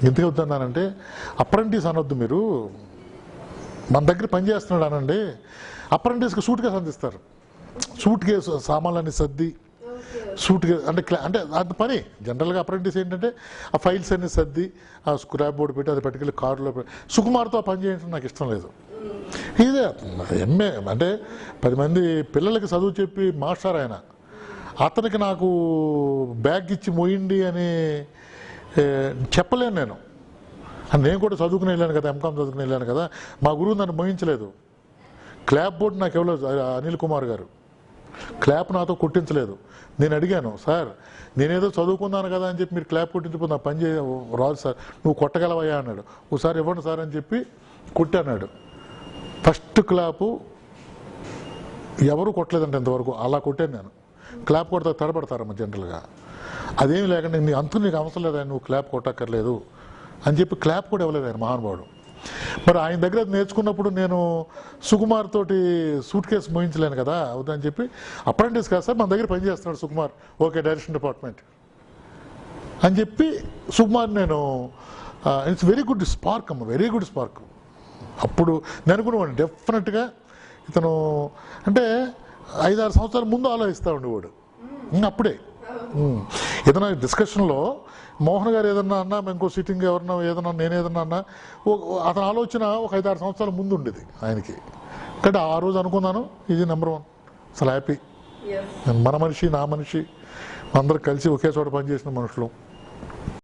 ఎందుకు చెప్తున్నానంటే అప్రెంటిస్ అనొద్దు మీరు, మన దగ్గర పని చేస్తున్నాడు అనండి. అప్రెంటిస్కి సూట్ కేసు అందిస్తారు. సూట్ కేసు సామాన్లన్నీ సర్ది సూట్ కేసు అంటే అది పని. జనరల్గా అప్రెంటిస్ ఏంటంటే ఆ ఫైల్స్ అన్ని సర్ది ఆ స్క్రాప్ బోర్డు పెట్టి అది పట్టుకెళ్ళి కారులో సుకుమార్తో పని చేయడం నాకు ఇష్టం లేదు. ఇదే ఎంఏ అంటే 10 మంది పిల్లలకి చదువు చెప్పి మాస్టర్ ఆయన. అతనికి నాకు బ్యాగ్ ఇచ్చి మోయండి అని చెప్పలేను నేను. నేను కూడా చదువుకుని వెళ్ళాను కదా, ఎంకామ్ చదువుకుని వెళ్ళాను కదా. మా గురువు నన్ను మోయించలేదు. క్లాప్ బోర్డు నాకు ఇవ్వలేదు అనిల్ కుమార్ గారు. క్లాప్ నాతో కొట్టించలేదు. నేను అడిగాను, సార్ నేనేదో చదువుకున్నాను కదా అని చెప్పి మీరు క్లాప్ కొట్టించిపోతే నా పని రాదు సార్, నువ్వు కొట్టగలవయ్యా అన్నాడు. ఒకసారి ఇవ్వండి సార్ అని చెప్పి కొట్టాడు. ఫస్ట్ క్లాపు ఎవరు కొట్టలేదంటే ఇంతవరకు. అలా కొట్టాను నేను. క్లాప్ కొడితే తడబడతారమ్మ జనరల్గా. అదేమి లేకుండా నీకు అవసరం లేదా, నువ్వు క్లాప్ కొట్టక్కర్లేదు అని చెప్పి క్లాప్ కూడా ఇవ్వలేదు ఆయన మహానుభావుడు. మరి ఆయన దగ్గర నేర్చుకున్నప్పుడు నేను సుకుమార్ తోటి సూట్ కేసు మోయించలేను కదా, అవుదని చెప్పి అప్రెంటిస్ కాదు సార్ మన దగ్గర పనిచేస్తున్నాడు సుకుమార్, ఓకే డైరెక్షన్ డిపార్ట్మెంట్ అని చెప్పి సుకుమార్ నేను ఇట్స్ వెరీ గుడ్ స్పార్క్ అమ్మ, వెరీ గుడ్ స్పార్క్. అప్పుడు నేను అనుకునేవాడిని డెఫినెట్గా ఇతను అంటే 5-6 సంవత్సరాల ముందు ఆలోచిస్తూ ఉండేవాడు. అప్పుడే ఏదైనా డిస్కషన్లో మోహన్ గారు ఏదన్నా అన్నా, ఇంకో సిట్టింగ్ ఎవరన్నా ఏదన్నా నేనేదన్నా అన్నా అతని ఆలోచన ఒక 5-6 సంవత్సరాల ముందు ఉండేది ఆయనకి. కాబట్టి ఆ రోజు అనుకున్నాను ఇది నెంబర్ 1. అసలు హ్యాపీ. మన మనిషి నా మనిషి అందరూ కలిసి ఒకే చోట పనిచేసిన మనుషులు.